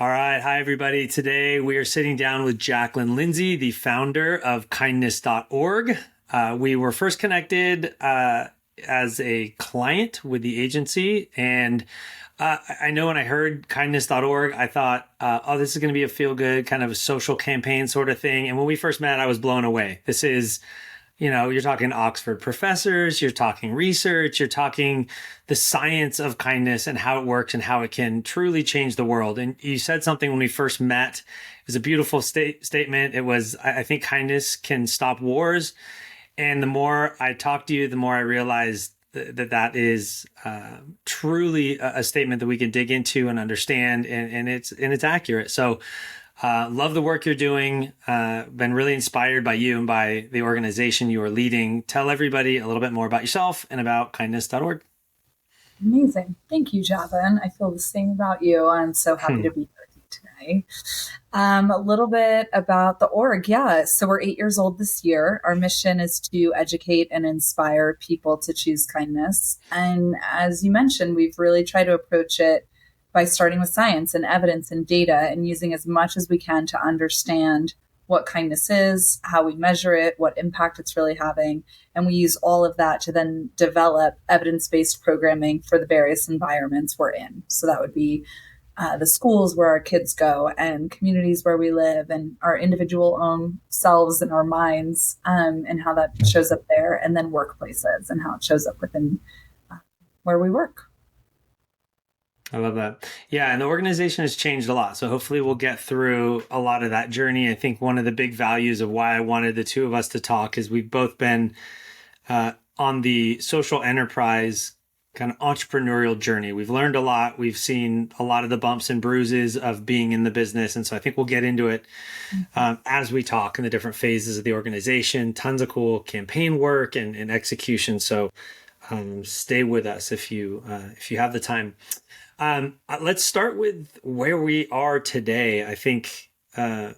All right. Hi, everybody. Today we are sitting down with Jaclyn Lindsey, the founder of kindness.org. We were first connected as a client with the agency. And I know when I heard kindness.org, I thought, oh, this is going to be a feel good kind of a social campaign sort of thing. And when we first met, I was blown away. This is, you're talking Oxford professors, you're talking research, you're talking the science of kindness and how it works and how it can truly change the world. And you said something when we first met. It was a beautiful statement. It was, I think kindness can stop wars. And the more I talked to you, the more I realized that is truly a statement that we can dig into and understand, and it's accurate. So love the work you're doing. Been really inspired by you and by the organization you are leading. Tell everybody a little bit more about yourself and about kindness.org. Amazing. Thank you, Javan. I feel the same about you. I'm so happy to be here with you today. A little bit about the org. Yeah. So we're 8 years old this year. Our mission is to educate and inspire people to choose kindness. And as you mentioned, we've really tried to approach it by starting with science and evidence and data and using as much as we can to understand what kindness is, how we measure it, what impact it's really having. And we use all of that to then develop evidence-based programming for the various environments we're in. So that would be the schools where our kids go and communities where we live and our individual own selves and our minds, and how that shows up there, and then workplaces and how it shows up within where we work. I love that. Yeah. And the organization has changed a lot. So hopefully we'll get through a lot of that journey. I think one of the big values of why I wanted the two of us to talk is we've both been on the social enterprise kind of entrepreneurial journey. We've learned a lot. We've seen a lot of the bumps and bruises of being in the business. And so I think we'll get into it as we talk in the different phases of the organization. Tons of cool campaign work and execution. So stay with us if you have the time. Let's start with where we are today. I think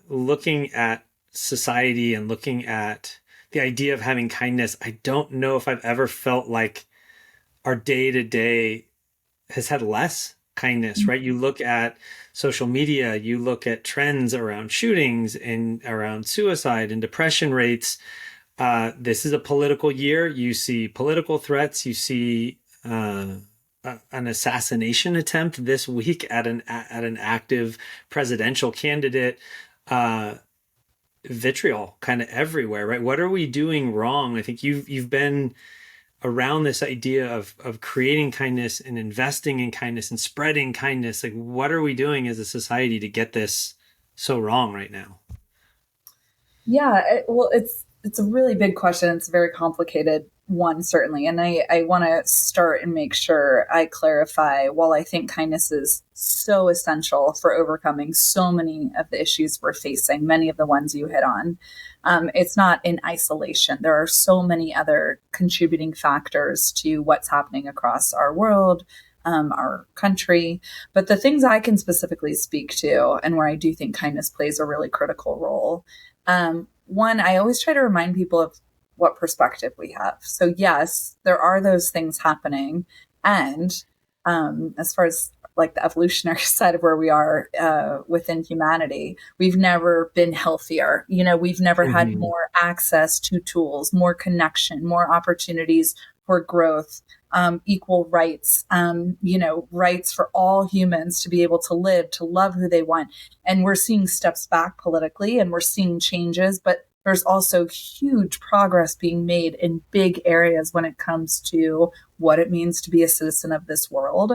looking at society and looking at the idea of having kindness, I don't know if I've ever felt like our day-to-day has had less kindness, right? You look at social media, you look at trends around shootings and around suicide and depression rates. This is a political year. You see political threats. You see an assassination attempt this week at an active presidential candidate. Vitriol kind of everywhere, right? What are we doing wrong? I think you've been around this idea of creating kindness and investing in kindness and spreading kindness. Like, what are we doing as a society to get this so wrong right now? Yeah, it's a really big question. It's a very complicated one, certainly. And I want to start and make sure I clarify, while I think kindness is so essential for overcoming so many of the issues we're facing, many of the ones you hit on, it's not in isolation. There are so many other contributing factors to what's happening across our world, our country. But the things I can specifically speak to, and where I do think kindness plays a really critical role, one, I always try to remind people of what perspective we have. So yes, there are those things happening. And as far as like the evolutionary side of where we are within humanity, we've never been healthier. We've never had more access to tools, more connection, more opportunities for growth, equal rights, rights for all humans to be able to live, to love who they want. And we're seeing steps back politically, and we're seeing changes, but there's also huge progress being made in big areas when it comes to what it means to be a citizen of this world.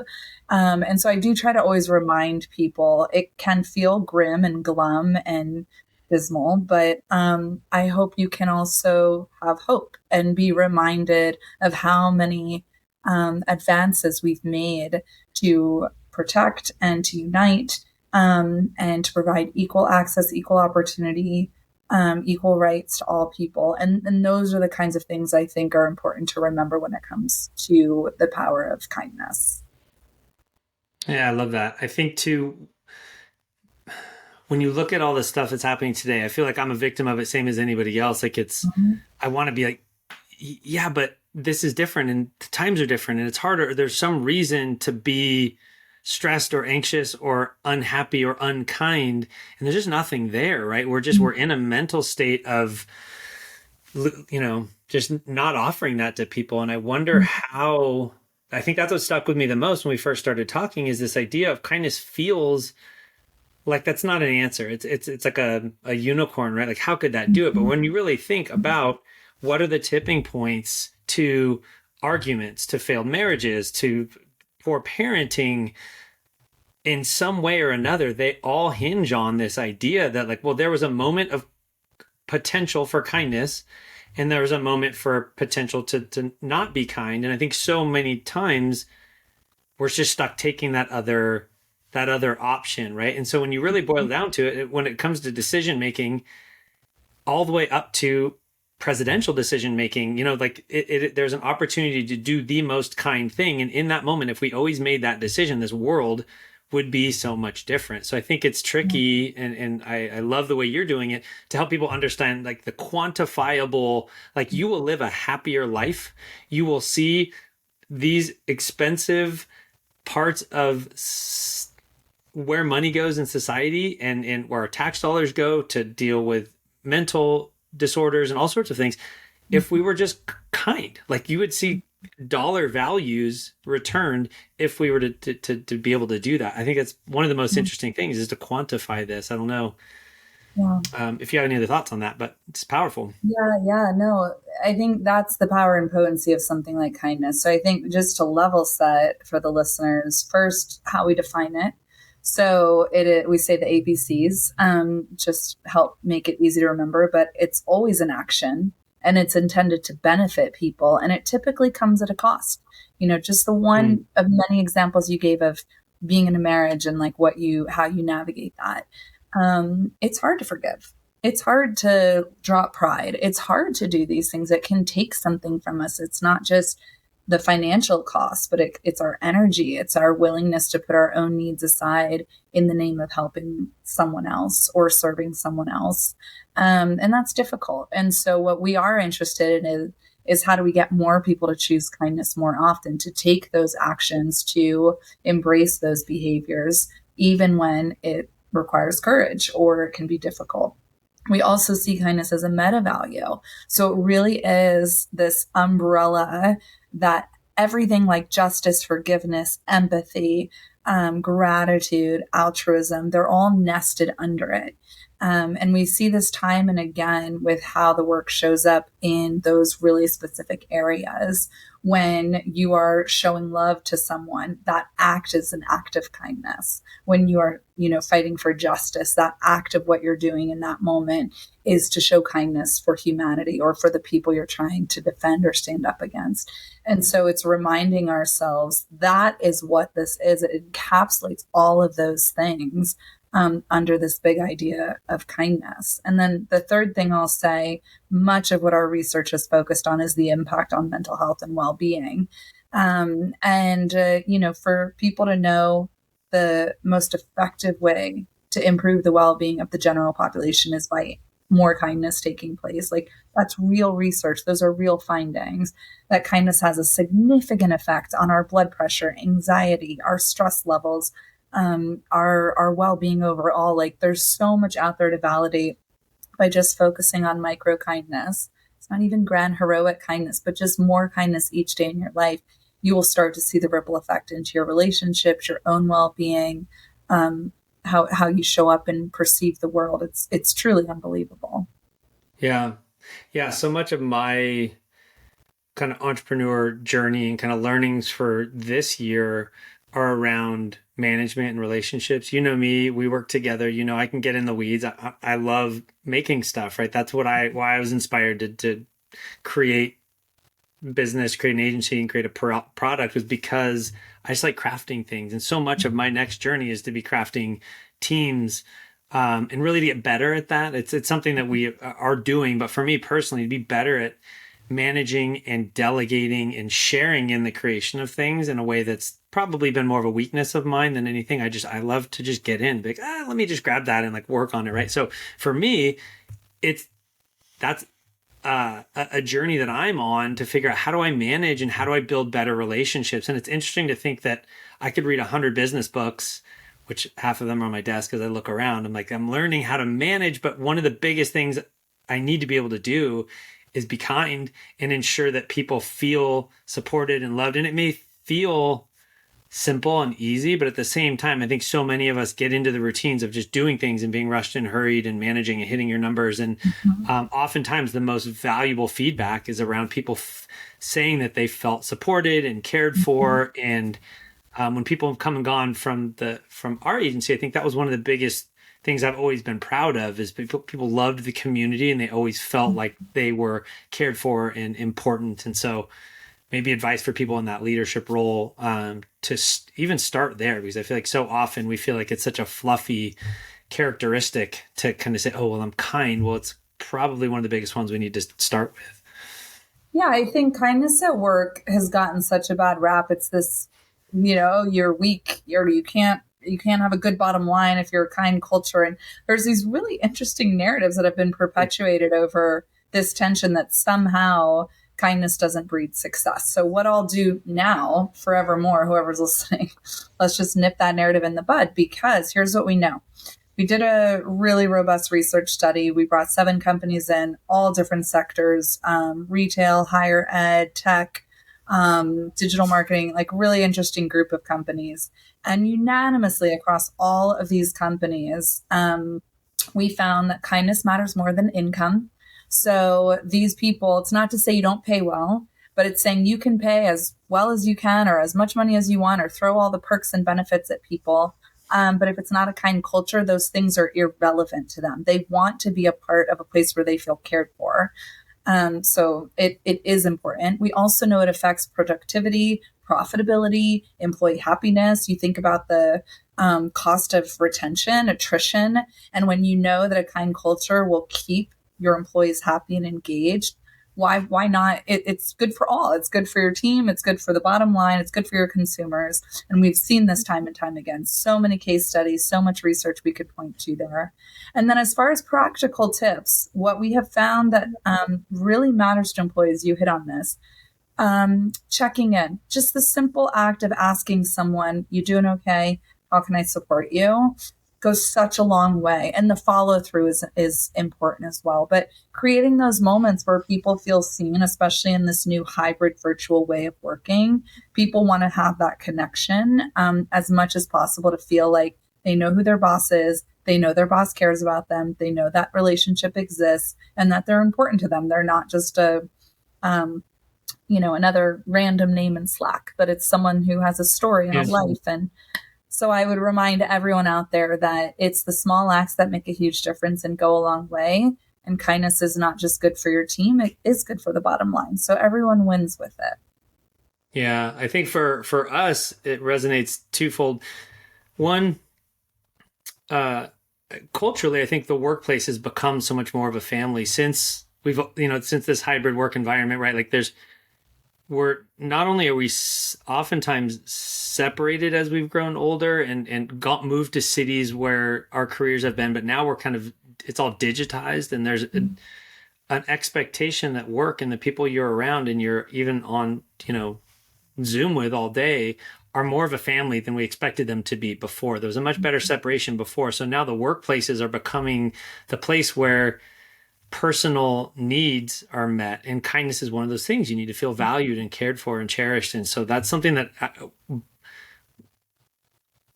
And so I do try to always remind people it can feel grim and glum and dismal, but I hope you can also have hope and be reminded of how many advances we've made to protect and to unite, and to provide equal access, equal opportunity, equal rights to all people. And those are the kinds of things I think are important to remember when it comes to the power of kindness. Yeah, I love that. I think too, when you look at all the stuff that's happening today, I feel like I'm a victim of it, same as anybody else. Like I want to be like, yeah, but this is different and the times are different and it's harder. There's some reason to be stressed or anxious or unhappy or unkind, and there's just nothing there, right? We're in a mental state of, just not offering that to people. And I wonder how, I think that's what stuck with me the most when we first started talking, is this idea of kindness feels like that's not an answer. It's like a unicorn, right? Like how could that do it? But when you really think about what are the tipping points to arguments, to failed marriages, to poor parenting, in some way or another, they all hinge on this idea that like, well, there was a moment of potential for kindness and there was a moment for potential to not be kind. And I think so many times we're just stuck taking that other option, right? And so when you really boil down to it, when it comes to decision making, all the way up to presidential decision making, like there's an opportunity to do the most kind thing, and in that moment, if we always made that decision, this world would be so much different. So I think it's tricky, and I love the way you're doing it to help people understand like the quantifiable, like you will live a happier life. You will see these expensive parts of where money goes in society and where our tax dollars go to deal with mental disorders and all sorts of things. If we were just kind, like you would see dollar values returned if we were to be able to do that. I think that's one of the most interesting things, is to quantify this. I don't know if you have any other thoughts on that, but it's powerful. Yeah, no, I think that's the power and potency of something like kindness. So I think just to level set for the listeners, first, how we define it. So we say the ABCs, just help make it easy to remember, but it's always an action and it's intended to benefit people. And it typically comes at a cost, just the one of many examples you gave of being in a marriage and like how you navigate that. It's hard to forgive. It's hard to drop pride. It's hard to do these things. It can take something from us. It's not just the financial cost, but it's our energy. It's our willingness to put our own needs aside in the name of helping someone else or serving someone else. And that's difficult. And so what we are interested in is how do we get more people to choose kindness more often, to take those actions, to embrace those behaviors, even when it requires courage or it can be difficult. We also see kindness as a meta value. So it really is this umbrella that everything like justice, forgiveness, empathy, gratitude, altruism, they're all nested under it. And we see this time and again with how the work shows up in those really specific areas. When you are showing love to someone, that act is an act of kindness. When you are, fighting for justice, that act of what you're doing in that moment is to show kindness for humanity or for the people you're trying to defend or stand up against. And so it's reminding ourselves that is what this is. It encapsulates all of those things under this big idea of kindness. And then the third thing I'll say, much of what our research is focused on is the impact on mental health and well-being. For people to know the most effective way to improve the well-being of the general population is by more kindness taking place. Like that's real research. Those are real findings, that kindness has a significant effect on our blood pressure, anxiety, our stress levels, our well-being overall. Like there's so much out there to validate by just focusing on micro kindness. It's not even grand heroic kindness, but just more kindness each day in your life. You will start to see the ripple effect into your relationships, your own well-being, how you show up and perceive the world. It's truly unbelievable. Yeah. So much of my kind of entrepreneur journey and kind of learnings for this year are around management and relationships. You know me, we work together. I can get in the weeds. I love making stuff, right? That's why I was inspired to create business, create an agency, and create a product, was because I just like crafting things. And so much of my next journey is to be crafting teams and really to get better at that. It's something that we are doing, but for me personally, to be better at managing and delegating and sharing in the creation of things in a way that's probably been more of a weakness of mine than anything. I love to just get in, like, let me just grab that and like work on it. Right. So for me, that's a journey that I'm on to figure out how do I manage and how do I build better relationships. And it's interesting to think that I could read 100 business books, which half of them are on my desk as I look around. I'm like, I'm learning how to manage, but one of the biggest things I need to be able to do is be kind and ensure that people feel supported and loved. And it may feel simple and easy, but at the same time, I think so many of us get into the routines of just doing things and being rushed and hurried and managing and hitting your numbers. And oftentimes the most valuable feedback is around people saying that they felt supported and cared for. And when people have come and gone from our agency, I think that was one of the biggest things I've always been proud of is people loved the community and they always felt like they were cared for and important. And so maybe advice for people in that leadership role even start there, because I feel like so often we feel like it's such a fluffy characteristic to kind of say, oh, well, I'm kind. Well, it's probably one of the biggest ones we need to start with. Yeah, I think kindness at work has gotten such a bad rap. It's this, you're weak, you can't have a good bottom line if you're a kind culture. And there's these really interesting narratives that have been perpetuated over this tension that somehow kindness doesn't breed success. So what I'll do now, forevermore, whoever's listening, let's just nip that narrative in the bud, because here's what we know. We did a really robust research study. We brought 7 companies in, all different sectors, retail, higher ed, tech, digital marketing, like really interesting group of companies. And unanimously across all of these companies, we found that kindness matters more than income. So these people, it's not to say you don't pay well, but it's saying you can pay as well as you can or as much money as you want or throw all the perks and benefits at people. But if it's not a kind culture, those things are irrelevant to them. They want to be a part of a place where they feel cared for. So it is important. We also know it affects productivity, profitability, employee happiness. You think about the cost of retention, attrition. And when you know that a kind culture will keep your employees happy and engaged, why not? It's good for all. It's good for your team. It's good for the bottom line. It's good for your consumers. And we've seen this time and time again. So many case studies, so much research we could point to there. And then as far as practical tips, what we have found that really matters to employees, you hit on this, checking in. Just the simple act of asking someone, you doing okay? How can I support you? Goes such a long way. And the follow through is important as well. But creating those moments where people feel seen, especially in this new hybrid virtual way of working, people want to have that connection as much as possible to feel like they know who their boss is. They know their boss cares about them. They know that relationship exists and that they're important to them. They're not just another random name in Slack, but it's someone who has a story and a life. And so I would remind everyone out there that it's the small acts that make a huge difference and go a long way. And kindness is not just good for your team, it is good for the bottom line. So everyone wins with it. Yeah, I think for us, it resonates twofold. One, culturally, I think the workplace has become so much more of a family since since this hybrid work environment, right? Like we're not only are we oftentimes separated as we've grown older and moved to cities where our careers have been, but now we're it's all digitized, and there's an expectation that work and the people you're around and you're even on, Zoom with all day are more of a family than we expected them to be before. There was a much better separation before. So now the workplaces are becoming the place where personal needs are met, and kindness is one of those things. You need to feel valued and cared for and cherished. And so that's something that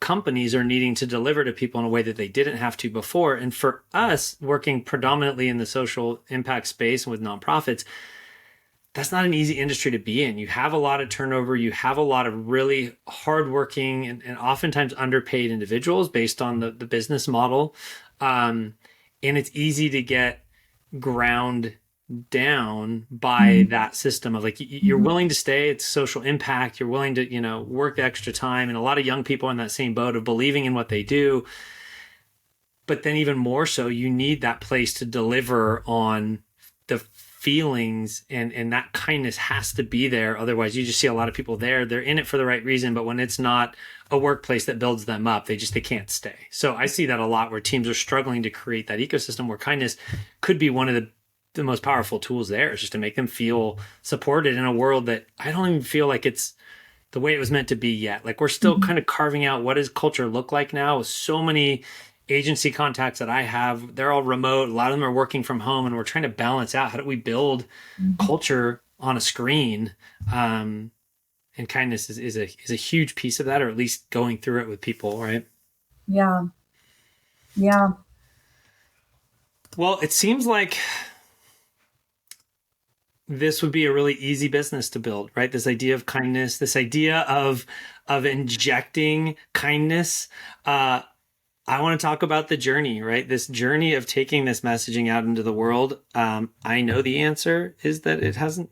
companies are needing to deliver to people in a way that they didn't have to before. And for us, working predominantly in the social impact space and with nonprofits, that's not an easy industry to be in. You have a lot of turnover. You have a lot of really hardworking and oftentimes underpaid individuals based on the business model. And it's easy to get ground down by that system of like, you're willing to stay, it's social impact, you're willing to, work extra time. And a lot of young people in that same boat of believing in what they do. But then even more so, you need that place to deliver on the feelings, and that kindness has to be there. Otherwise, you just see a lot of people there. They're in it for the right reason, but when it's not a workplace that builds them up, they can't stay. So I see that a lot where teams are struggling to create that ecosystem where kindness could be one of the the most powerful tools there is just to make them feel supported in a world that I don't even feel like it's the way it was meant to be yet. Like we're still Mhm. kind of carving out what does culture look like now with so many agency contacts that I have. They're all remote. A lot of them are working from home, and we're trying to balance out how do we build Mhm. culture on a screen. And kindness is a huge piece of that, or at least going through it with people, right? Yeah. Yeah. Well, it seems like this would be a really easy business to build, right? This idea of kindness, this idea of injecting kindness. I want to talk about the journey, right? This journey of taking this messaging out into the world. I know the answer is that it hasn't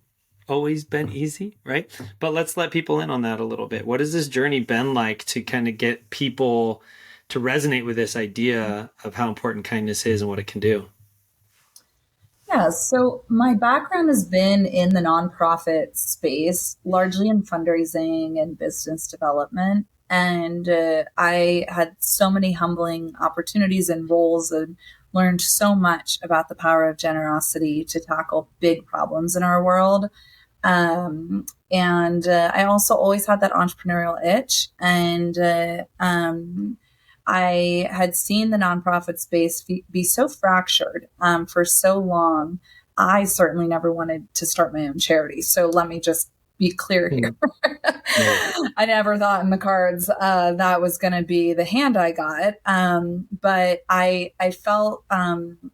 always been easy, right? But let's let people in on that a little bit. What has this journey been like to kind of get people to resonate with this idea of how important kindness is and what it can do? Yeah, so my background has been in the nonprofit space, largely in fundraising and business development. And I had so many humbling opportunities and roles and learned so much about the power of generosity to tackle big problems in our world. And I also always had that entrepreneurial itch. And I had seen the nonprofit space be so fractured for so long. I certainly never wanted to start my own charity. So let me just be clear here. Mm. Yeah. I never thought in the cards that was going to be the hand I got. But I felt time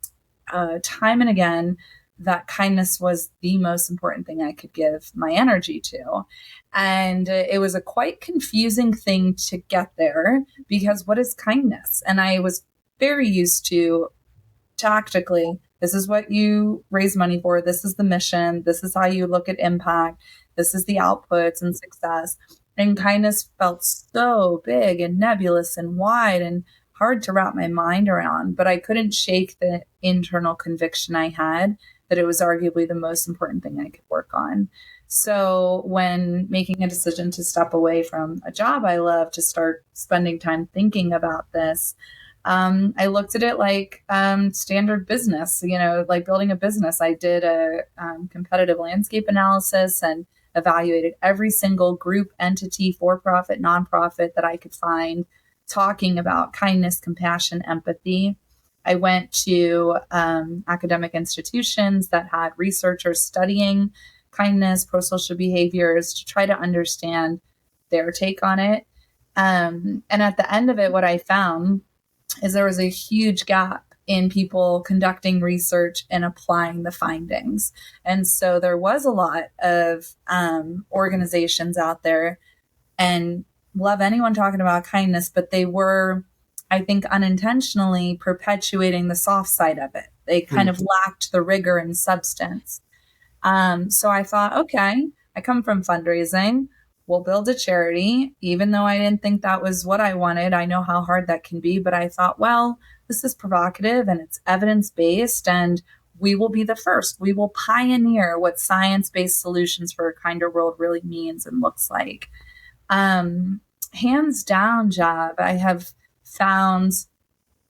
and again that kindness was the most important thing I could give my energy to. And it was a quite confusing thing to get there because what is kindness? And I was very used to tactically, this is what you raise money for, this is the mission, this is how you look at impact, this is the outputs and success. And kindness felt so big and nebulous and wide and hard to wrap my mind around, but I couldn't shake the internal conviction I had that it was arguably the most important thing I could work on. So when making a decision to step away from a job I love to start spending time thinking about this, I looked at it like standard business, like building a business. I did a competitive landscape analysis and evaluated every single group, entity, for profit, nonprofit that I could find talking about kindness, compassion, empathy. I went to academic institutions that had researchers studying kindness, pro-social behaviors to try to understand their take on it. And at the end of it, what I found is there was a huge gap in people conducting research and applying the findings. And so there was a lot of organizations out there, and love anyone talking about kindness, but they were, I think, unintentionally perpetuating the soft side of it. They kind of lacked the rigor and substance. So I thought, okay, I come from fundraising. We'll build a charity. Even though I didn't think that was what I wanted, I know how hard that can be. But I thought, well, this is provocative and it's evidence based, and we will be the first. We will pioneer what science based solutions for a kinder world really means and looks like. Hands down, Jav, I have found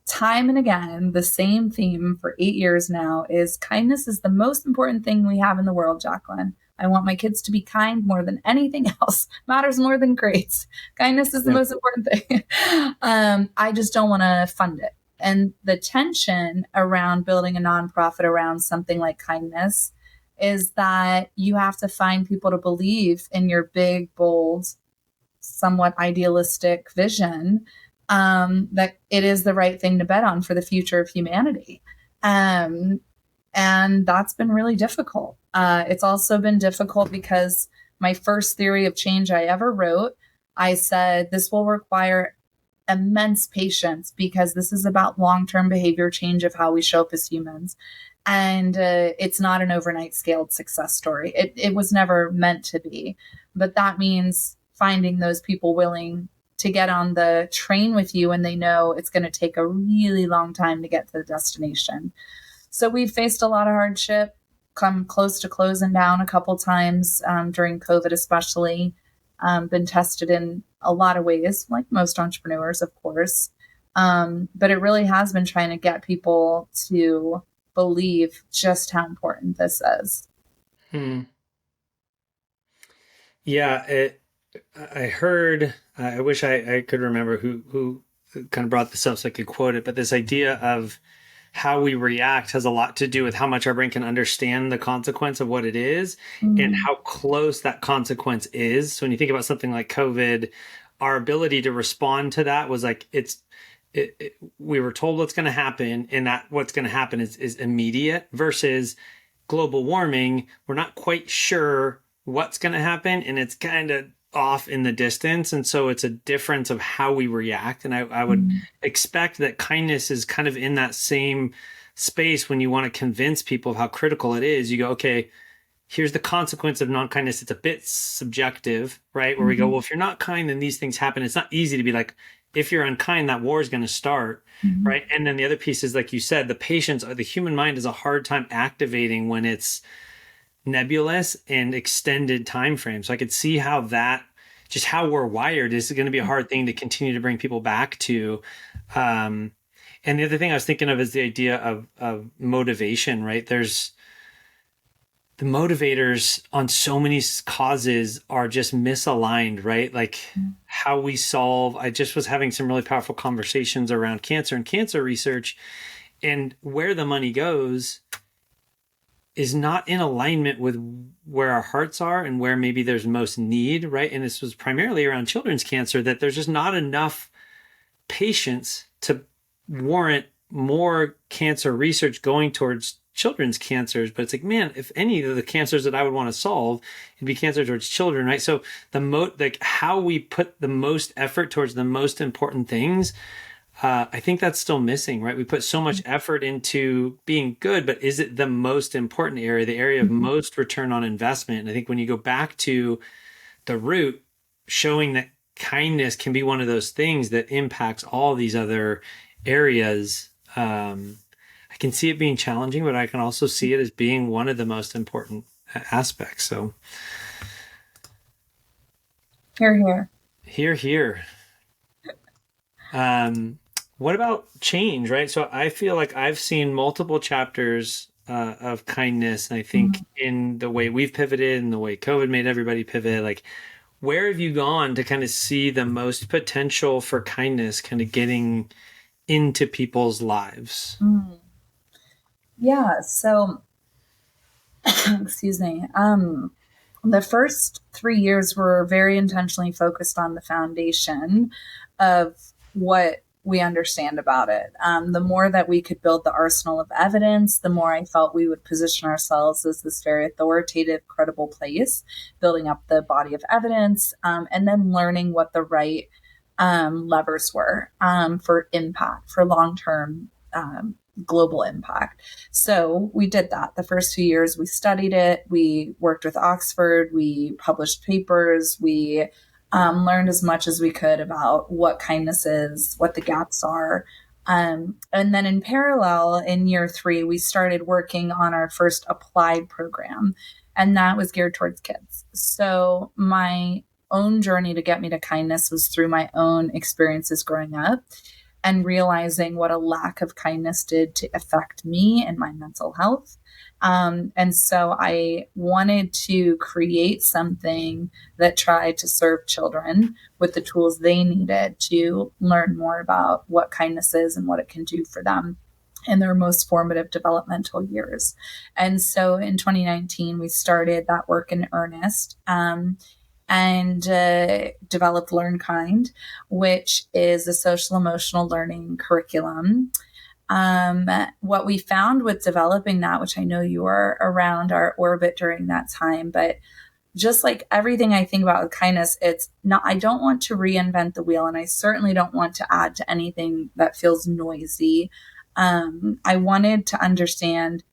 time and again the same theme for 8 years now is kindness is the most important thing we have in the world, Jaclyn. I want my kids to be kind more than anything else. Matters more than grades. Kindness is the Yeah. most important thing. I just don't want to fund it. And the tension around building a nonprofit around something like kindness is that you have to find people to believe in your big, bold, somewhat idealistic vision, that it is the right thing to bet on for the future of humanity. Um, and that's been really difficult. It's also been difficult because my first theory of change I ever wrote, I said this will require immense patience because this is about long-term behavior change of how we show up as humans. And it's not an overnight scaled success story. It was never meant to be. But that means finding those people willing to get on the train with you when they know it's going to take a really long time to get to the destination. So we've faced a lot of hardship, come close to closing down a couple times during COVID, especially. Been tested in a lot of ways, like most entrepreneurs, of course. But it really has been trying to get people to believe just how important this is. Hmm. Yeah, I heard. I wish I could remember who kind of brought this up so I could quote it. But this idea of how we react has a lot to do with how much our brain can understand the consequence of what it is and Mm, how close that consequence is. So when you think about something like COVID, our ability to respond to that was like we were told what's going to happen, and that what's going to happen is immediate versus global warming. We're not quite sure what's going to happen, and it's kind of off in the distance. And so it's a difference of how we react. And I would mm, expect that kindness is kind of in that same space when you want to convince people of how critical it is. You go, okay, here's the consequence of non-kindness. It's a bit subjective, right? Where we go, mhm, well, if you're not kind, then these things happen. It's not easy to be like, if you're unkind, that war is going to start, mhm, right? And then the other piece is, like you said, the patience, the human mind has a hard time activating when it's nebulous and extended time frames. So I could see how that, just how we're wired, is going to be a hard thing to continue to bring people back to. Um, and the other thing I was thinking of is the idea of motivation, right? There's the motivators on so many causes are just misaligned, right? Like how we solve. I just was having some really powerful conversations around cancer and cancer research, and where the money goes is not in alignment with where our hearts are and where maybe there's most need, right? And this was primarily around children's cancer, that there's just not enough patients to warrant more cancer research going towards children's cancers. But it's like, man, if any of the cancers that I would want to solve, it'd be cancer towards children, right? So like how we put the most effort towards the most important things, I think that's still missing, right? We put so much effort into being good, but is it the most important area, the area of mhm, most return on investment? And I think when you go back to the root, showing that kindness can be one of those things that impacts all these other areas. I can see it being challenging, but I can also see it as being one of the most important aspects. So, Here, here. here, here. Um, what about change, right? So I feel like I've seen multiple chapters of kindness, and I think Mm. in the way we've pivoted and the way COVID made everybody pivot, like where have you gone to kind of see the most potential for kindness kind of getting into people's lives? Mm. Yeah. So, excuse me. The first 3 years were very intentionally focused on the foundation of what we understand about it. The more that we could build the arsenal of evidence, the more I felt we would position ourselves as this very authoritative, credible place, building up the body of evidence, and then learning what the right levers were for impact, for long term global impact. So we did that. The first 2 years, we studied it. We worked with Oxford. We published papers. We learned as much as we could about what kindness is, what the gaps are. And then in parallel, in year 3, we started working on our first applied program, and that was geared towards kids. So my own journey to get me to kindness was through my own experiences growing up and realizing what a lack of kindness did to affect me and my mental health. And so I wanted to create something that tried to serve children with the tools they needed to learn more about what kindness is and what it can do for them in their most formative developmental years. And so in 2019, we started that work in earnest. And developed Learn Kind, which is a social emotional learning curriculum. What we found with developing that, which I know you were around our orbit during that time, but just like everything I think about with kindness, it's not, I don't want to reinvent the wheel, and I certainly don't want to add to anything that feels noisy. I wanted to understand,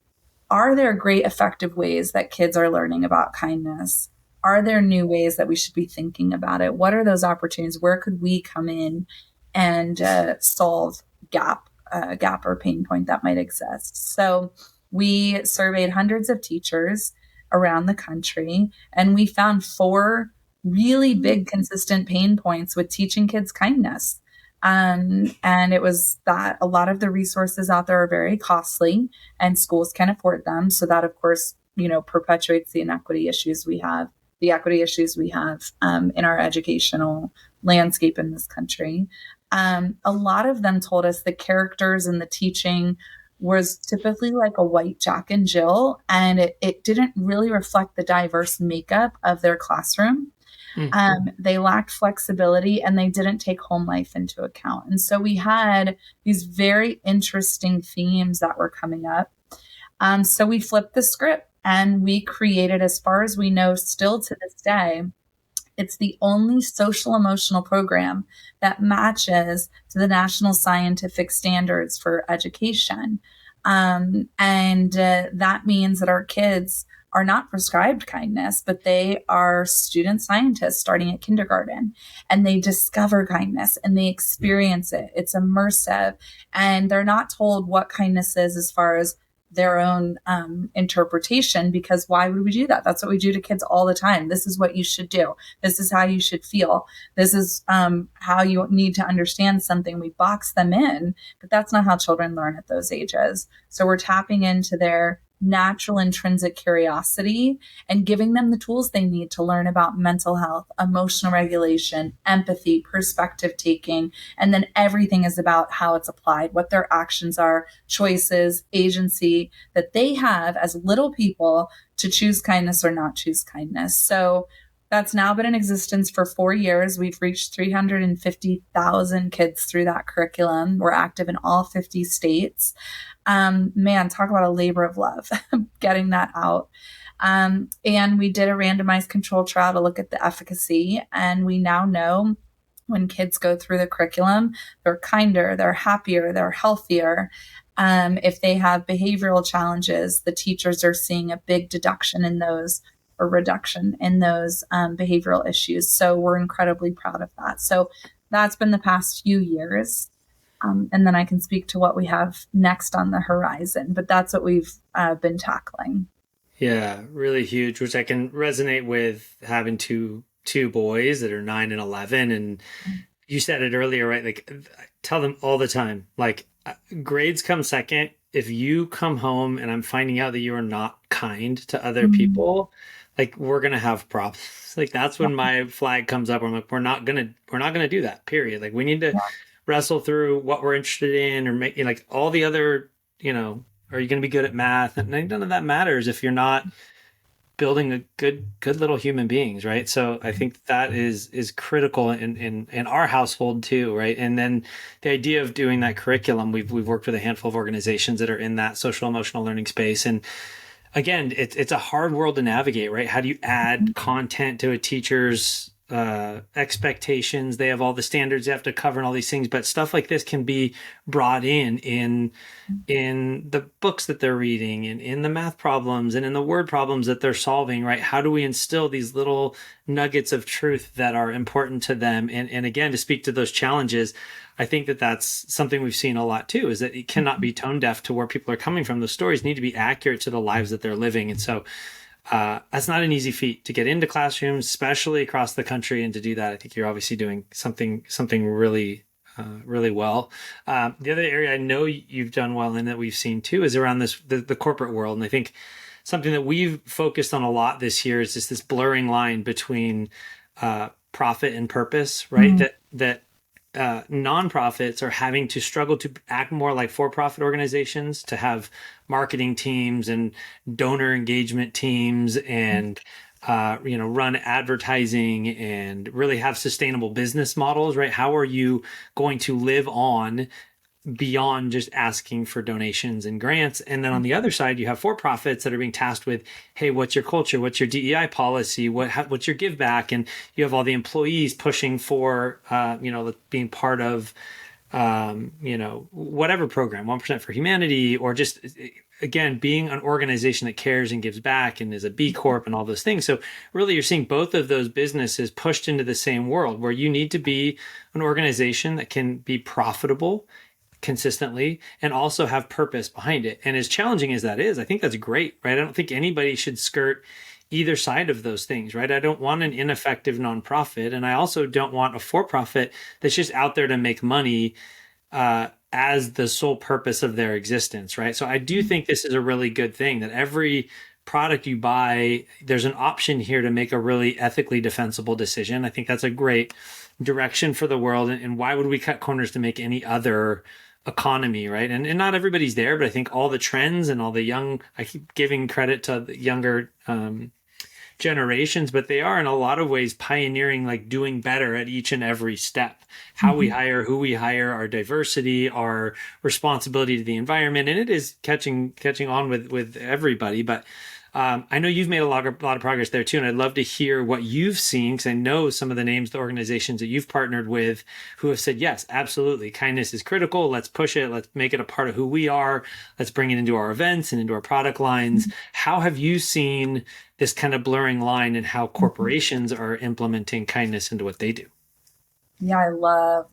are there great effective ways that kids are learning about kindness? Are there new ways that we should be thinking about it? What are those opportunities? Where could we come in and solve gap or pain point that might exist? So we surveyed hundreds of teachers around the country, and we found 4 really big consistent pain points with teaching kids kindness. And it was that a lot of the resources out there are very costly and schools can afford them. So that, of course, perpetuates the inequity issues we have, the equity issues we have in our educational landscape in this country. A lot of them told us the characters and the teaching was typically like a white Jack and Jill, and it didn't really reflect the diverse makeup of their classroom. Mm. They lacked flexibility and they didn't take home life into account. And so we had these very interesting themes that were coming up. So we flipped the script and we created, as far as we know, still to this day, it's the only social emotional program that matches to the national scientific standards for education. And that means that our kids are not prescribed kindness, but they are student scientists starting at kindergarten, and they discover kindness and they experience it. It's immersive, and they're not told what kindness is as far as their own interpretation, because why would we do that? That's what we do to kids all the time. This is what you should do. This is how you should feel. This is how you need to understand something. We box them in, but that's not how children learn at those ages. So we're tapping into their natural intrinsic curiosity and giving them the tools they need to learn about mental health, emotional regulation, empathy, perspective taking. And then everything is about how it's applied, what their actions are, choices, agency that they have as little people to choose kindness or not choose kindness. So that's now been in existence for 4 years. We've reached 350,000 kids through that curriculum. We're active in all 50 states. Man, talk about a labor of love, getting that out. And we did a randomized control trial to look at the efficacy. And we now know when kids go through the curriculum, they're kinder, they're happier, they're healthier. If they have behavioral challenges, the teachers are seeing a big deduction in those, or reduction in those behavioral issues. So we're incredibly proud of that. So that's been the past few years. And then I can speak to what we have next on the horizon, but that's what we've been tackling. Yeah, really huge, which I can resonate with, having two boys that are 9 and 11. And you said it earlier, right? Like, I tell them all the time, like, grades come second. If you come home and I'm finding out that you are not kind to other Mm-hmm. people, like, we're gonna have problems. Like, that's Yeah, when my flag comes up. I'm like, we're not gonna do that. Period. Like, we need to yeah, wrestle through what we're interested in, or make, like, all the other, are you gonna be good at math? And none of that matters if you're not building a good little human beings, right? So I think that is critical in our household too, right? And then the idea of doing that curriculum, we've worked with a handful of organizations that are in that social emotional learning space. And again, it's a hard world to navigate, right? How do you add content to a teacher's expectations? They have all the standards they have to cover and all these things, but stuff like this can be brought in the books that they're reading, and in the math problems and in the word problems that they're solving, right? How do we instill these little nuggets of truth that are important to them? And again, to speak to those challenges, I think that that's something we've seen a lot too, is that it cannot be tone deaf to where people are coming from. The stories need to be accurate to the lives that they're living. And so that's not an easy feat to get into classrooms, especially across the country. And to do that, I think you're obviously doing something really, really well. The other area I know you've done well in, that we've seen too, is around the corporate world. And I think something that we've focused on a lot this year is just this blurring line between profit and purpose, right? mm, That nonprofits are having to struggle to act more like for-profit organizations, to have marketing teams and donor engagement teams, and run advertising and really have sustainable business models, right? How are you going to live on beyond just asking for donations and grants? And then on the other side, you have for-profits that are being tasked with, hey, what's your culture? What's your DEI policy? What's your give back? And you have all the employees pushing for, being part of, whatever program, 1% for humanity, or just, again, being an organization that cares and gives back and is a B Corp and all those things. So really, you're seeing both of those businesses pushed into the same world, where you need to be an organization that can be profitable consistently and also have purpose behind it. And as challenging as that is, I think that's great, right? I don't think anybody should skirt either side of those things, right? I don't want an ineffective nonprofit, and I also don't want a for-profit that's just out there to make money as the sole purpose of their existence, right? So I do think this is a really good thing that every product you buy, there's an option here to make a really ethically defensible decision. I think that's a great direction for the world. And why would we cut corners to make any other economy, right? And not everybody's there, but I think all the trends and all the young, I keep giving credit to the younger generations, but they are in a lot of ways pioneering, like doing better at each and every step. How we hire, who we hire, our diversity, our responsibility to the environment, and it is catching on with everybody. But I know you've made a lot of progress there too, and I'd love to hear what you've seen, because I know some of the names, the organizations that you've partnered with, who have said, yes, absolutely, kindness is critical. Let's push it. Let's make it a part of who we are. Let's bring it into our events and into our product lines. How have you seen this kind of blurring line and how corporations are implementing kindness into what they do? Yeah, I love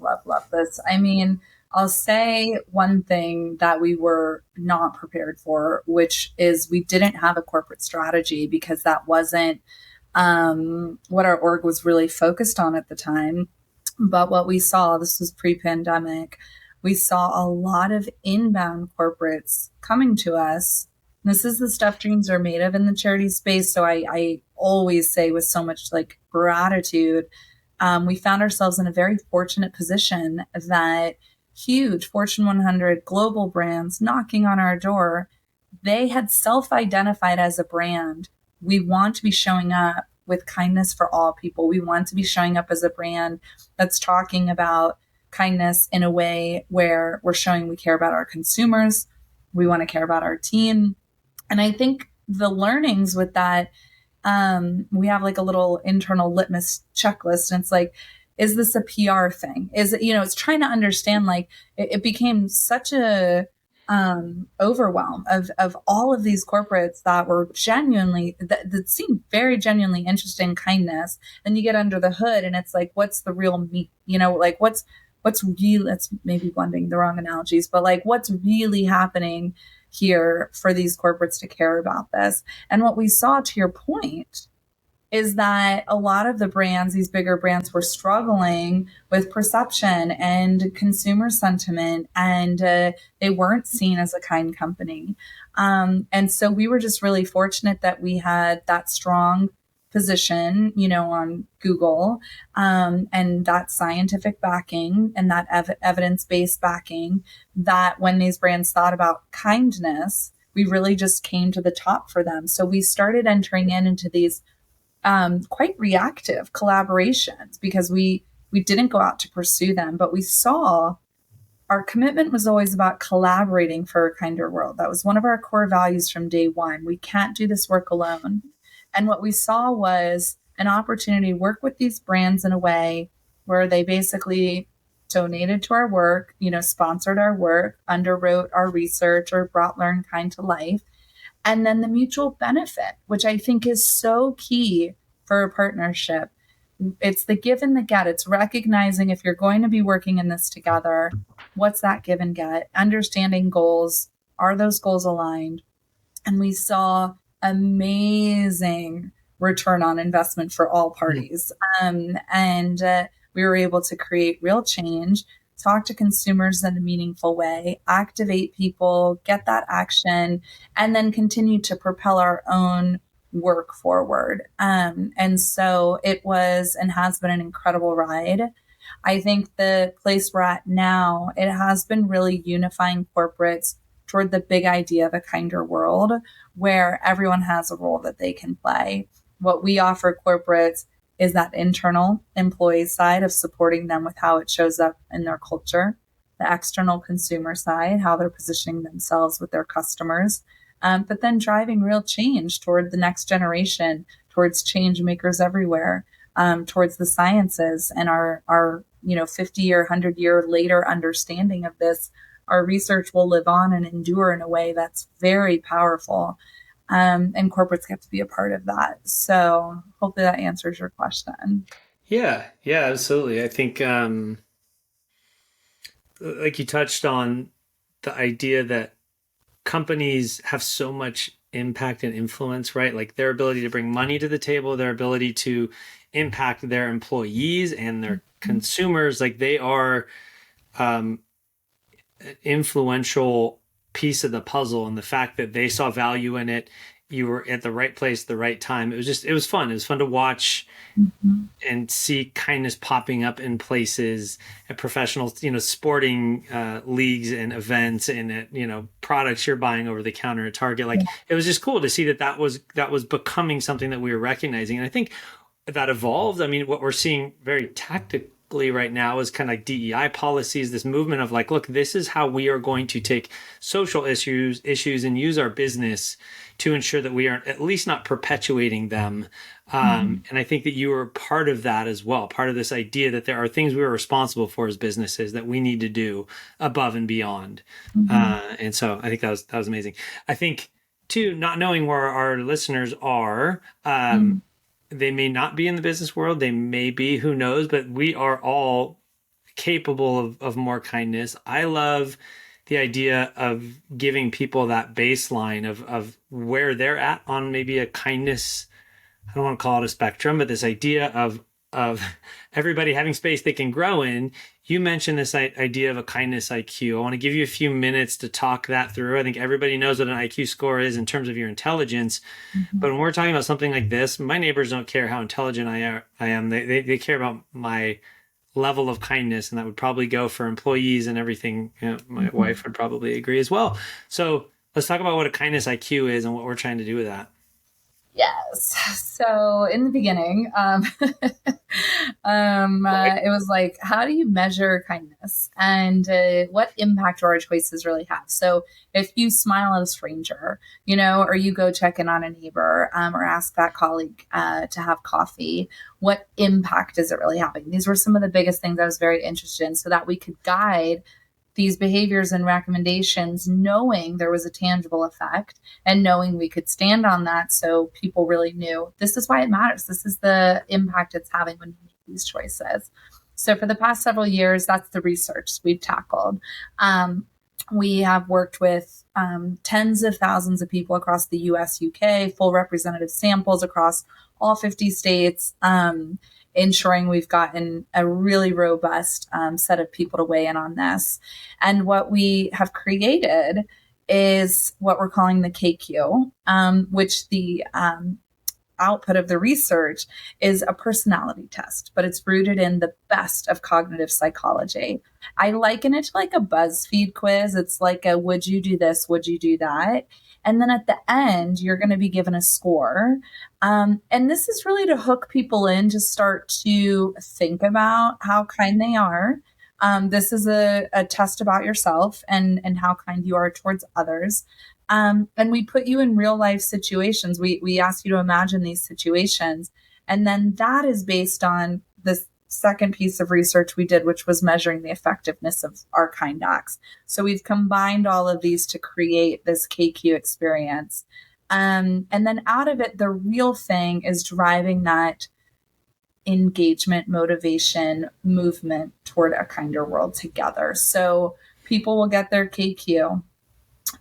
this. I mean, I'll say one thing that we were not prepared for, which is we didn't have a corporate strategy because that wasn't what our org was really focused on at the time. But what we saw, this was pre-pandemic, we saw a lot of inbound corporates coming to us. This is the stuff dreams are made of in the charity space. So I always say with so much like gratitude, we found ourselves in a very fortunate position that huge Fortune 100 global brands knocking on our door, they had self-identified as a brand. We want to be showing up with kindness for all people. We want to be showing up as a brand that's talking about kindness in a way where we're showing we care about our consumers. We want to care about our team. And I think the learnings with that, we have like a little internal litmus checklist, and it's like, is this a PR thing? Is it, it's trying to understand, like, it became such a overwhelm of all of these corporates that were genuinely, that seemed very genuinely interested in kindness. Then you get under the hood and it's like, what's the real meat? Like what's real, that's maybe blending the wrong analogies, but like what's really happening here for these corporates to care about this. And what we saw, to your point, is that a lot of the brands, these bigger brands, were struggling with perception and consumer sentiment, and they weren't seen as a kind company. And so we were just really fortunate that we had that strong position, on Google, and that scientific backing and that evidence-based backing, that when these brands thought about kindness, we really just came to the top for them. So we started entering into these quite reactive collaborations because we didn't go out to pursue them, but we saw our commitment was always about collaborating for a kinder world. That was one of our core values from day one. We can't do this work alone. And what we saw was an opportunity to work with these brands in a way where they basically donated to our work, sponsored our work, underwrote our research, or brought Learn Kind to life. And then the mutual benefit, which I think is so key for a partnership. It's the give and the get. It's recognizing, if you're going to be working in this together, what's that give and get? Understanding goals. Are those goals aligned? And we saw amazing return on investment for all parties. And we were able to create real change, talk to consumers in a meaningful way, activate people, get that action, and then continue to propel our own work forward. And so it was and has been an incredible ride. I think the place we're at now, it has been really unifying corporates toward the big idea of a kinder world where everyone has a role that they can play. What we offer corporates is that internal employee side of supporting them with how it shows up in their culture, the external consumer side, how they're positioning themselves with their customers, but then driving real change toward the next generation, towards change makers everywhere, towards the sciences and our 50-year, 100-year later understanding of this. Our research will live on and endure in a way that's very powerful. And corporates get to be a part of that. So hopefully that answers your question. Yeah, absolutely. I think, like you touched on, the idea that companies have so much impact and influence, right? Like their ability to bring money to the table, their ability to impact their employees and their consumers. Like they are an influential piece of the puzzle, and the fact that they saw value in it, you were at the right place at the right time. It was fun. It was fun to watch Mhm. and see kindness popping up in places at professional, sporting leagues and events, and at, products you're buying over the counter at Target. Like it was just cool to see that was becoming something that we were recognizing. And I think that evolved. I mean, what we're seeing very tactically right now is kind of like DEI policies, this movement of like, look, this is how we are going to take social issues and use our business to ensure that we are at least not perpetuating them. And I think that you were part of that as well, part of this idea that there are things we are responsible for as businesses that we need to do above and beyond. Mhm. And so I think that was amazing. I think too, not knowing where our listeners are, Mhm. they may not be in the business world, they may be, who knows, but we are all capable of more kindness. I love the idea of giving people that baseline of where they're at on maybe a kindness. I don't want to call it a spectrum, but this idea of everybody having space they can grow in. You mentioned this idea of a kindness IQ. I want to give you a few minutes to talk that through. I think everybody knows what an IQ score is in terms of your intelligence. Mhm. But when we're talking about something like this, my neighbors don't care how intelligent I am. They care about my level of kindness, and that would probably go for employees and everything. My Mhm. wife would probably agree as well. So let's talk about what a kindness IQ is and what we're trying to do with that. Yes. So in the beginning, it was like, how do you measure kindness, and what impact do our choices really have? So if you smile at a stranger, or you go check in on a neighbor, or ask that colleague to have coffee, what impact is it really having? These were some of the biggest things I was very interested in, so that we could guide these behaviors and recommendations, knowing there was a tangible effect and knowing we could stand on that, so people really knew this is why it matters. This is the impact it's having when you make these choices. So for the past several years, that's the research we've tackled. We have worked with tens of thousands of people across the US, UK, full representative samples across all 50 states, ensuring we've gotten a really robust set of people to weigh in on this. And what we have created is what we're calling the KQ, which the output of the research is a personality test, but it's rooted in the best of cognitive psychology. I liken it to like a BuzzFeed quiz. It's like a would you do this? Would you do that? And then at the end, you're going to be given a score. And this is really to hook people in to start to think about how kind they are. This is a test about yourself and how kind you are towards others. And we put you in real life situations. We ask you to imagine these situations. And then that is based on this second piece of research we did, which was measuring the effectiveness of our kind acts. So we've combined all of these to create this KQ experience. And then out of it, the real thing is driving that engagement, motivation, movement toward a kinder world together. So people will get their KQ,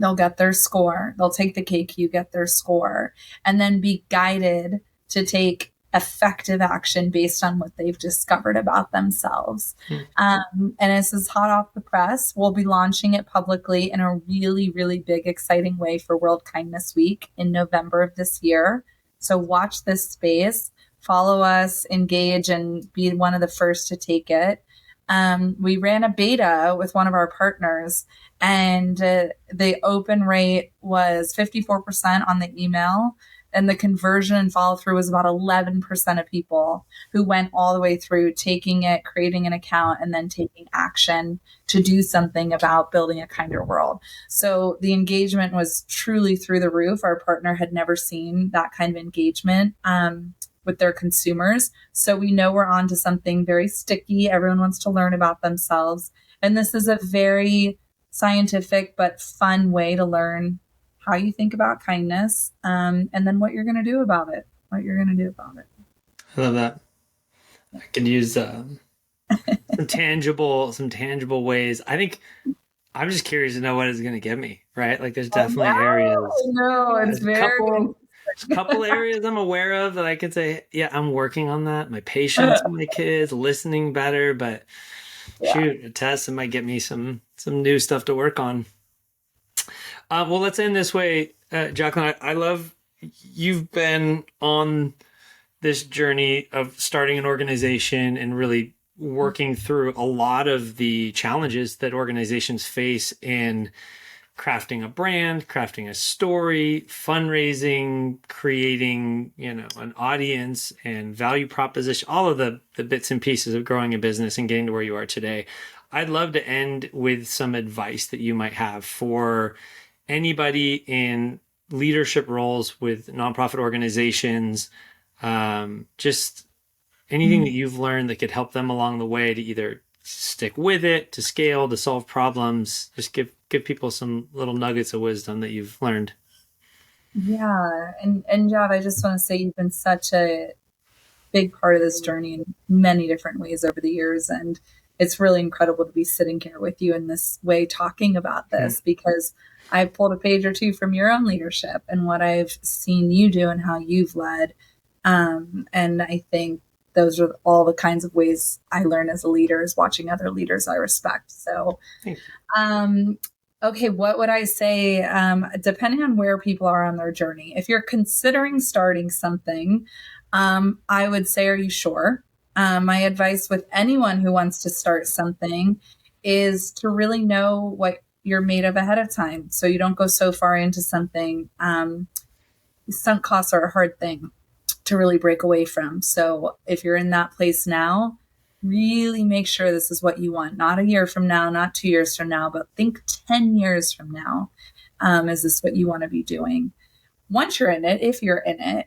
they'll get their score, they'll take the KQ, get their score, and then be guided to take effective action based on what they've discovered about themselves. Hmm. And this is hot off the press. We'll be launching it publicly in a really, really big, exciting way for World Kindness Week in November of this year. So watch this space, follow us, engage, and be one of the first to take it. We ran a beta with one of our partners, and the open rate was 54% on the email, and the conversion and follow through was about 11% of people who went all the way through taking it, creating an account, and then taking action to do something about building a kinder world. So the engagement was truly through the roof. Our partner had never seen that kind of engagement with their consumers. So we know we're on to something very sticky. Everyone wants to learn about themselves. And this is a very scientific but fun way to learn how you think about kindness, and then what you're going to do about it. I love that. I could use some tangible ways. I think I'm just curious to know what it's going to give me, right? Like there's I definitely areas, know, it's there's very a couple areas I'm aware of that I could say, yeah, I'm working on that. My patience with my kids, listening better, but yeah. shoot, a test, it might get me some new stuff to work on. Well, let's end this way, Jaclyn. I love you've been on this journey of starting an organization and really working through a lot of the challenges that organizations face in crafting a brand, crafting a story, fundraising, creating, an audience and value proposition, all of the bits and pieces of growing a business and getting to where you are today. I'd love to end with some advice that you might have for anybody in leadership roles with nonprofit organizations, just anything that you've learned that could help them along the way to either stick with it, to scale, to solve problems. Just give people some little nuggets of wisdom that you've learned. Yeah. And Jav, I just want to say you've been such a big part of this journey in many different ways over the years. And it's really incredible to be sitting here with you in this way talking about Hmm. this because I pulled a page or two from your own leadership and what I've seen you do and how you've led. And I think those are all the kinds of ways I learn as a leader is watching other leaders I respect. So Thank um, okay, what would I say? Depending on where people are on their journey, if you're considering starting something, I would say, are you sure? My advice with anyone who wants to start something is to really know what you're made of ahead of time so you don't go so far into something. Sunk costs are a hard thing to really break away from. So if you're in that place now, really make sure this is what you want. Not a year from now, not 2 years from now, but think 10 years from now. Is this what you want to be doing? Once you're in it, if you're in it,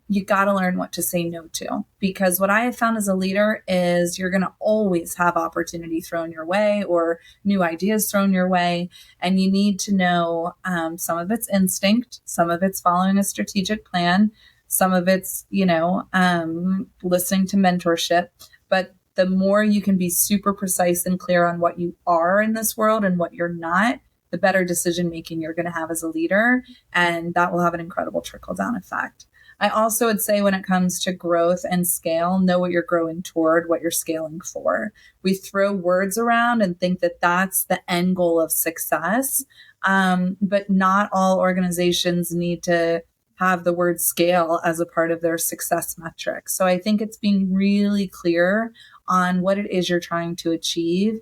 you got to learn what to say no to. Because what I have found as a leader is you're going to always have opportunity thrown your way or new ideas thrown your way. And you need to know some of it's instinct, some of it's following a strategic plan, some of it's, listening to mentorship. But the more you can be super precise and clear on what you are in this world and what you're not, the better decision making you're going to have as a leader. And that will have an incredible trickle down effect. I also would say when it comes to growth and scale, know what you're growing toward, what you're scaling for. We throw words around and think that that's the end goal of success. But not all organizations need to have the word scale as a part of their success metrics. So I think it's being really clear on what it is you're trying to achieve,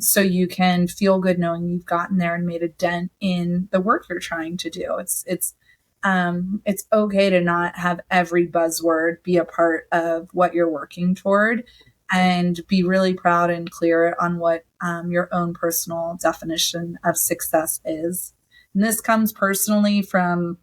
so you can feel good knowing you've gotten there and made a dent in the work you're trying to do. It's okay to not have every buzzword be a part of what you're working toward, and be really proud and clear on what your own personal definition of success is. And this comes personally from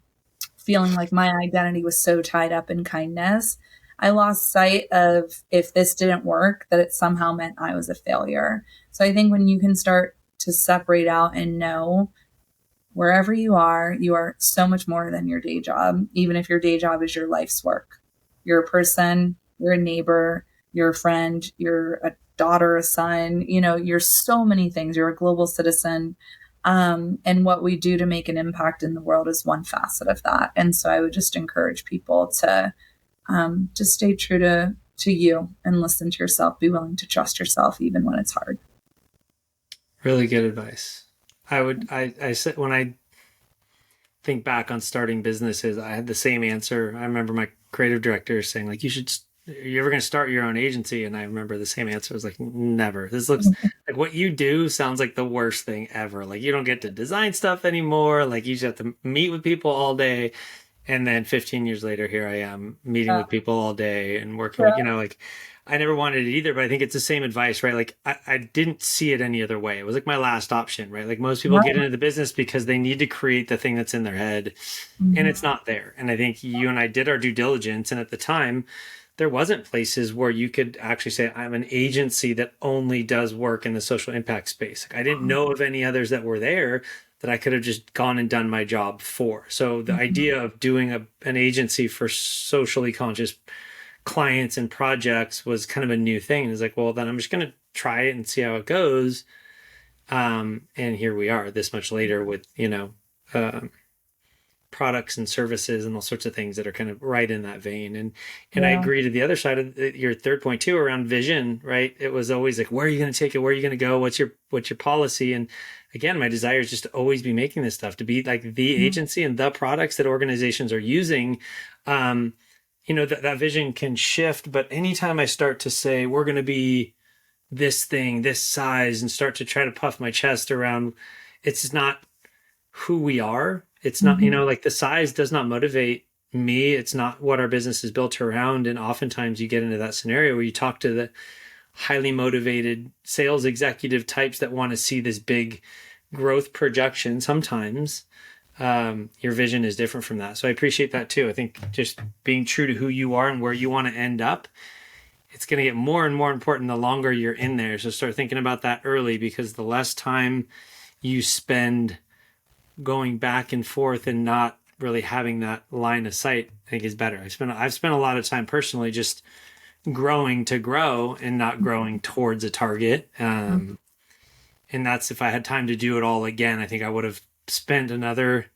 feeling like my identity was so tied up in kindness. I lost sight of if this didn't work, that it somehow meant I was a failure. So I think when you can start to separate out and know wherever you are so much more than your day job, even if your day job is your life's work. You're a person, you're a neighbor, you're a friend, you're a daughter, a son, you're so many things. You're a global citizen. And what we do to make an impact in the world is one facet of that. And so I would just encourage people to just stay true to you and listen to yourself. Be willing to trust yourself even when it's hard. Really good advice. I said when I think back on starting businesses, I had the same answer. I remember my creative director saying like, are you ever going to start your own agency? And I remember the same answer. I was like, never. This looks like what you do sounds like the worst thing ever. Like you don't get to design stuff anymore. Like you just have to meet with people all day. And then 15 years later, here I am meeting Yeah. with people all day and working with, Yeah. like I never wanted it either, but I think it's the same advice, right? Like I didn't see it any other way. It was like my last option, right? Like most people get Right. into the business because they need to create the thing that's in their head and Mhm. it's not there. And I think you and I did our due diligence. And at the time, there wasn't places where you could actually say, I'm an agency that only does work in the social impact space. Like I didn't know of any others that were there that I could have just gone and done my job for. So the Mhm. idea of doing an agency for socially conscious clients and projects was kind of a new thing. And it's like, well, then I'm just going to try it and see how it goes. And here we are this much later with, um, products and services and all sorts of things that are kind of right in that vein. And I Yeah. agree to the other side of your third point too around vision, right? It was always like, where are you going to take it? Where are you going to go? What's your policy? And again, my desire is just to always be making this stuff, to be like the Mhm. agency and the products that organizations are using. Um, that vision can shift, but anytime I start to say we're going to be this thing, this size, and start to try to puff my chest around, it's not who we are. It's not, Mhm. like the size does not motivate me. It's not what our business is built around. And oftentimes you get into that scenario where you talk to the highly motivated sales executive types that want to see this big growth projection. Sometimes your vision is different from that. So I appreciate that too. I think just being true to who you are and where you want to end up, it's going to get more and more important the longer you're in there. So start thinking about that early, because the less time you spend going back and forth and not really having that line of sight, I think is better. I've spent a lot of time personally just growing to grow and not growing towards a target. And that's, if I had time to do it all again, I think I would have spent another,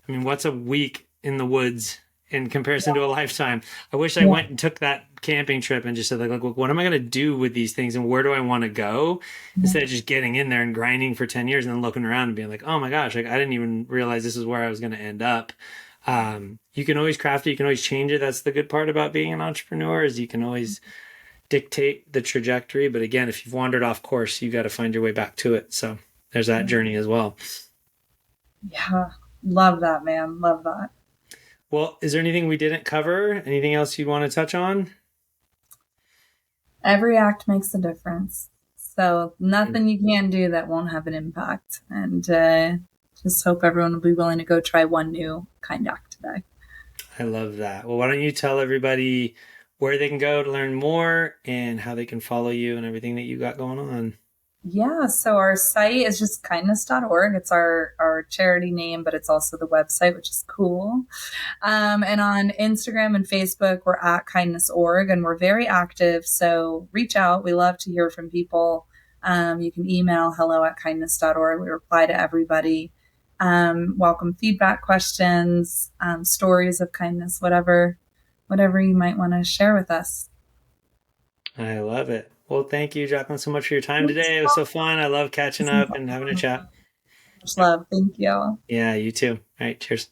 I mean, what's a week in the woods in comparison to a lifetime? I wish I Yeah. went and took that camping trip and just said, like, what am I going to do with these things and where do I want to go? Instead of just getting in there and grinding for 10 years and then looking around and being like, oh my gosh, like I didn't even realize this is where I was going to end up. You can always craft it. You can always change it. That's the good part about being an entrepreneur, is you can always dictate the trajectory. But again, if you've wandered off course, you got to find your way back to it. So there's that journey as well. Yeah. Love that, man. Love that. Well, is there anything we didn't cover? Anything else you'd want to touch on? Every act makes a difference. So nothing you can do that won't have an impact. And just hope everyone will be willing to go try one new kind act today. I love that. Well, why don't you tell everybody where they can go to learn more and how they can follow you and everything that you got going on? Yeah, so our site is just kindness.org. It's our charity name, but it's also the website, which is cool. And on Instagram and Facebook, we're at kindness.org and we're very active. So reach out. We love to hear from people. You can email hello@kindness.org. We reply to everybody. Welcome feedback, questions, stories of kindness, whatever you might want to share with us. I love it. Well, thank you, Jaclyn, so much for your time today. It was so fun. I love catching up and having a chat. Much love. Thank you. Yeah, you too. All right, cheers.